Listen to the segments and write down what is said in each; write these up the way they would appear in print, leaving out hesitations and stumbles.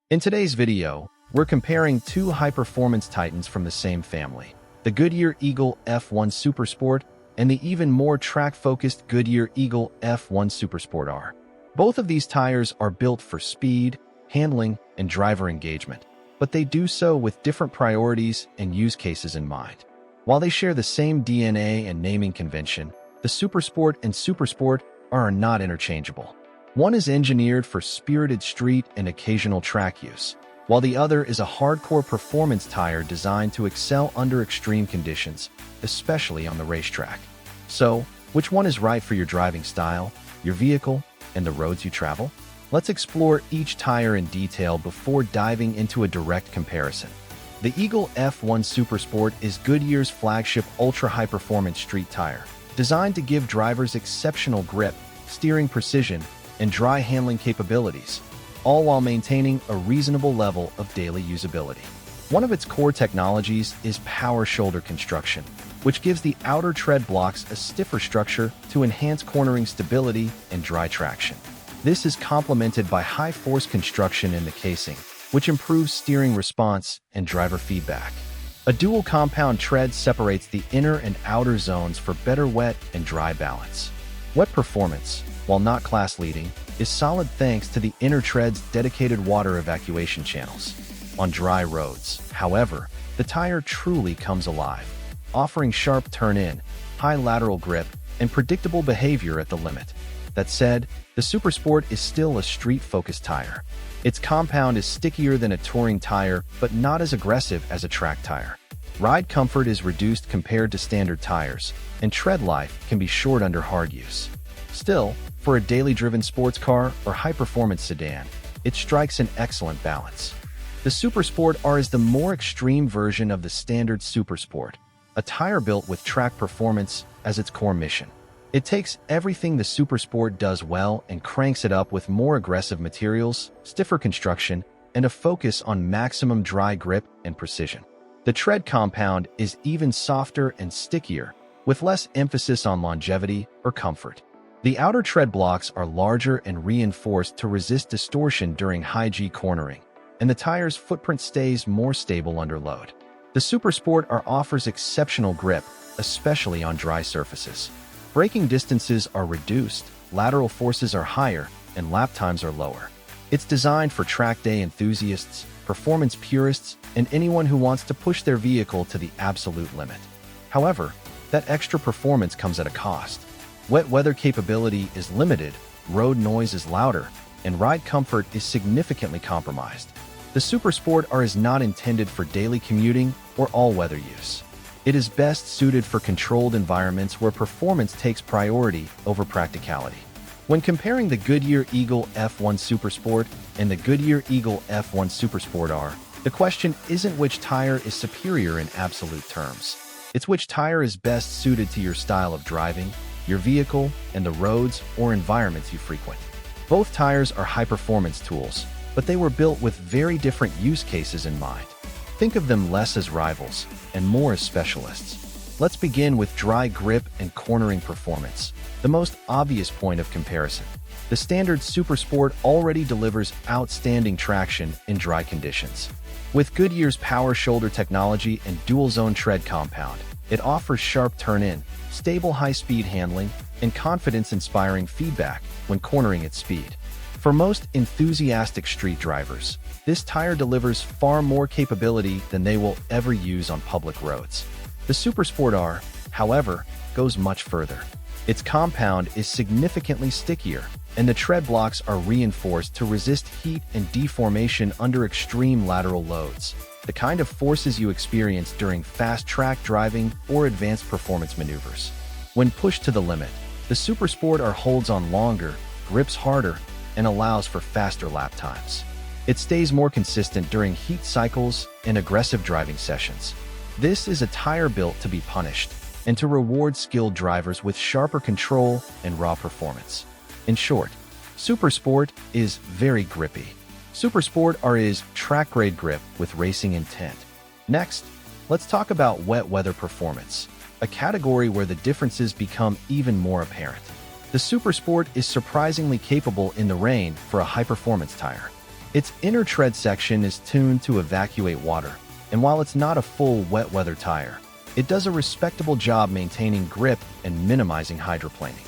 In today's video, we're comparing two high-performance titans from the same family, the Goodyear Eagle F1 SuperSport and the even more track-focused Goodyear Eagle F1 SuperSport R. Both of these tires are built for speed, handling, and driver engagement, but they do so with different priorities and use cases in mind. While they share the same DNA and naming convention, the SuperSport and SuperSport are not interchangeable. One is engineered for spirited street and occasional track use, while the other is a hardcore performance tire designed to excel under extreme conditions, especially on the racetrack. So, which one is right for your driving style, your vehicle, and the roads you travel? Let's explore each tire in detail before diving into a direct comparison. The Eagle F1 SuperSport is Goodyear's flagship ultra-high-performance street tire, designed to give drivers exceptional grip, steering precision, and dry handling capabilities, all while maintaining a reasonable level of daily usability. One of its core technologies is power shoulder construction, which gives the outer tread blocks a stiffer structure to enhance cornering stability and dry traction. This is complemented by high-force construction in the casing, which improves steering response and driver feedback. A dual compound tread separates the inner and outer zones for better wet and dry balance. Wet performance, while not class-leading, is solid thanks to the inner tread's dedicated water evacuation channels. On dry roads, however, the tire truly comes alive, offering sharp turn-in, high lateral grip, and predictable behavior at the limit. That said, the SuperSport is still a street-focused tire. Its compound is stickier than a touring tire, but not as aggressive as a track tire. Ride comfort is reduced compared to standard tires, and tread life can be short under hard use. Still, for a daily driven sports car or high-performance sedan, it strikes an excellent balance. The SuperSport R is the more extreme version of the standard SuperSport, a tire built with track performance as its core mission. It takes everything the SuperSport does well and cranks it up with more aggressive materials, stiffer construction, and a focus on maximum dry grip and precision. The tread compound is even softer and stickier, with less emphasis on longevity or comfort. The outer tread blocks are larger and reinforced to resist distortion during high-G cornering, and the tire's footprint stays more stable under load. The SuperSport R offers exceptional grip, especially on dry surfaces. Braking distances are reduced, lateral forces are higher, and lap times are lower. It's designed for track day enthusiasts, performance purists, and anyone who wants to push their vehicle to the absolute limit. However, that extra performance comes at a cost. Wet weather capability is limited, road noise is louder, and ride comfort is significantly compromised. The SuperSport R is not intended for daily commuting or all-weather use. It is best suited for controlled environments where performance takes priority over practicality. When comparing the Goodyear Eagle F1 SuperSport and the Goodyear Eagle F1 SuperSport R, the question isn't which tire is superior in absolute terms. It's which tire is best suited to your style of driving, your vehicle, and the roads or environments you frequent. Both tires are high-performance tools, but they were built with very different use cases in mind. Think of them less as rivals and more as specialists. Let's begin with dry grip and cornering performance, the most obvious point of comparison. The standard SuperSport already delivers outstanding traction in dry conditions. With Goodyear's power shoulder technology and dual-zone tread compound, it offers sharp turn-in, stable high-speed handling, and confidence-inspiring feedback when cornering at speed. For most enthusiastic street drivers, this tire delivers far more capability than they will ever use on public roads. The SuperSport R, however, goes much further. Its compound is significantly stickier, and the tread blocks are reinforced to resist heat and deformation under extreme lateral loads, the kind of forces you experience during fast-track driving or advanced performance maneuvers. When pushed to the limit, the SuperSport R holds on longer, grips harder, and allows for faster lap times. It stays more consistent during heat cycles and aggressive driving sessions. This is a tire built to be punished and to reward skilled drivers with sharper control and raw performance. In short, SuperSport is very grippy. SuperSport R is track-grade grip with racing intent. Next, let's talk about wet weather performance, a category where the differences become even more apparent. The SuperSport is surprisingly capable in the rain for a high-performance tire. Its inner tread section is tuned to evacuate water, and while it's not a full wet weather tire, it does a respectable job maintaining grip and minimizing hydroplaning.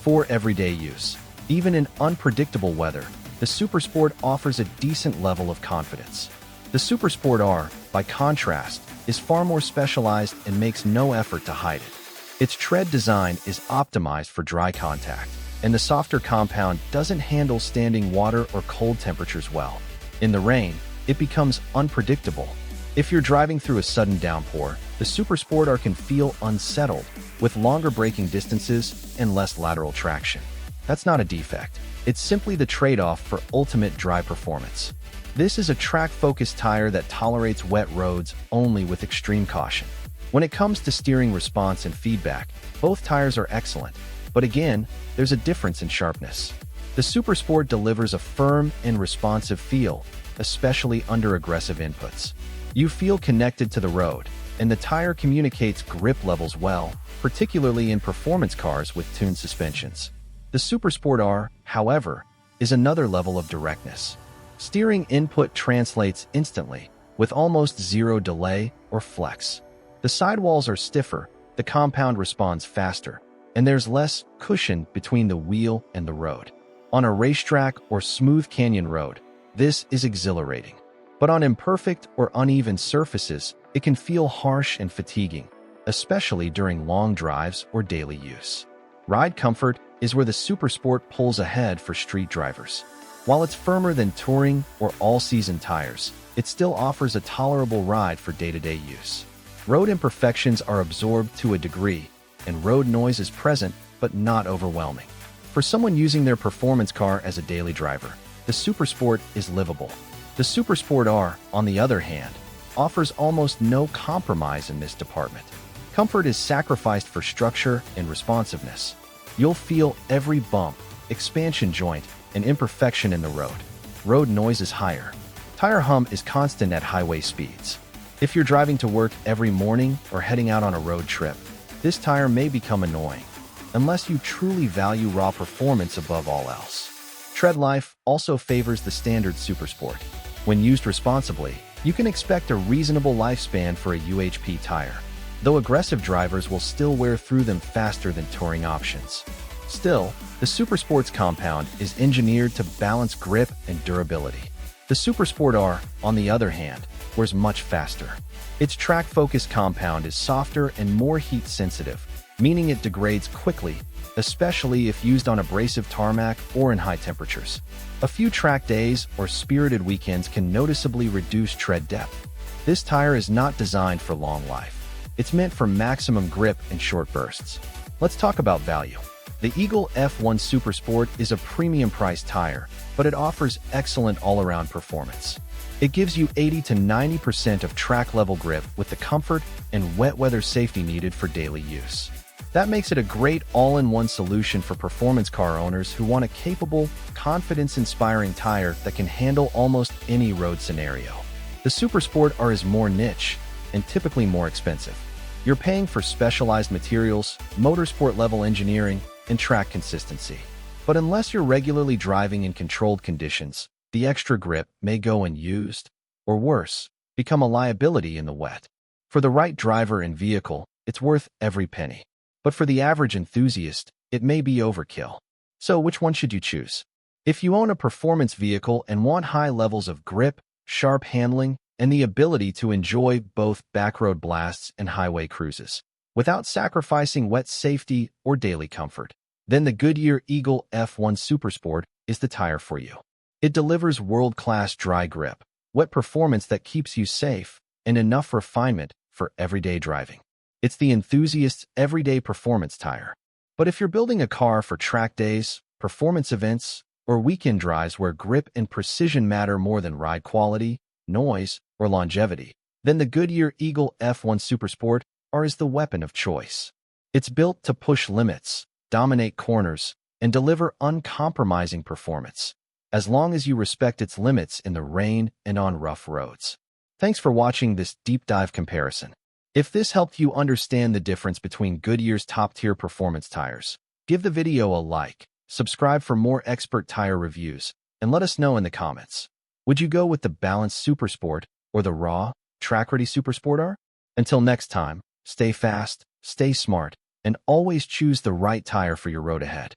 For everyday use, even in unpredictable weather, the SuperSport offers a decent level of confidence. The SuperSport R, by contrast, is far more specialized and makes no effort to hide it. Its tread design is optimized for dry contact, and the softer compound doesn't handle standing water or cold temperatures well. In the rain, it becomes unpredictable. If you're driving through a sudden downpour, the SuperSport R can feel unsettled, with longer braking distances and less lateral traction. That's not a defect. It's simply the trade-off for ultimate dry performance. This is a track-focused tire that tolerates wet roads only with extreme caution. When it comes to steering response and feedback, both tires are excellent, but again, there's a difference in sharpness. The SuperSport delivers a firm and responsive feel, especially under aggressive inputs. You feel connected to the road, and the tire communicates grip levels well, particularly in performance cars with tuned suspensions. The SuperSport R, however, is another level of directness. Steering input translates instantly, with almost zero delay or flex. The sidewalls are stiffer, the compound responds faster, and there's less cushion between the wheel and the road. On a racetrack or smooth canyon road, this is exhilarating. But on imperfect or uneven surfaces, it can feel harsh and fatiguing, especially during long drives or daily use. Ride comfort is where the SuperSport pulls ahead for street drivers. While it's firmer than touring or all-season tires, it still offers a tolerable ride for day-to-day use. Road imperfections are absorbed to a degree, and road noise is present but not overwhelming. For someone using their performance car as a daily driver, the SuperSport is livable. The SuperSport R, on the other hand, offers almost no compromise in this department. Comfort is sacrificed for structure and responsiveness. You'll feel every bump, expansion joint, and imperfection in the road. Road noise is higher. Tire hum is constant at highway speeds. If you're driving to work every morning or heading out on a road trip, this tire may become annoying, unless you truly value raw performance above all else. Tread life also favors the standard SuperSport. When used responsibly, you can expect a reasonable lifespan for a UHP tire, though aggressive drivers will still wear through them faster than touring options. Still, the SuperSport's compound is engineered to balance grip and durability. The SuperSport R, on the other hand, wears much faster. Its track-focused compound is softer and more heat-sensitive, meaning it degrades quickly, especially if used on abrasive tarmac or in high temperatures. A few track days or spirited weekends can noticeably reduce tread depth. This tire is not designed for long life. It's meant for maximum grip and short bursts. Let's talk about value. The Eagle F1 SuperSport is a premium-priced tire, but it offers excellent all-around performance. It gives you 80 to 90% of track-level grip with the comfort and wet-weather safety needed for daily use. That makes it a great all-in-one solution for performance car owners who want a capable, confidence-inspiring tire that can handle almost any road scenario. The SuperSport R is more niche and typically more expensive. You're paying for specialized materials, motorsport-level engineering, and track consistency. But unless you're regularly driving in controlled conditions, the extra grip may go unused, or worse, become a liability in the wet. For the right driver and vehicle, it's worth every penny. But for the average enthusiast, it may be overkill. So which one should you choose? If you own a performance vehicle and want high levels of grip, sharp handling, and the ability to enjoy both backroad blasts and highway cruises, without sacrificing wet safety or daily comfort, then the Goodyear Eagle F1 SuperSport is the tire for you. It delivers world-class dry grip, wet performance that keeps you safe, and enough refinement for everyday driving. It's the enthusiast's everyday performance tire. But if you're building a car for track days, performance events, or weekend drives where grip and precision matter more than ride quality, noise, or longevity, then the Goodyear Eagle F1 SuperSport R is the weapon of choice. It's built to push limits, dominate corners, and deliver uncompromising performance, as long as you respect its limits in the rain and on rough roads. Thanks for watching this deep dive comparison. If this helped you understand the difference between Goodyear's top-tier performance tires, give the video a like, subscribe for more expert tire reviews, and let us know in the comments. Would you go with the balanced SuperSport or the raw, track-ready SuperSport R? Until next time, stay fast, stay smart, and always choose the right tire for your road ahead.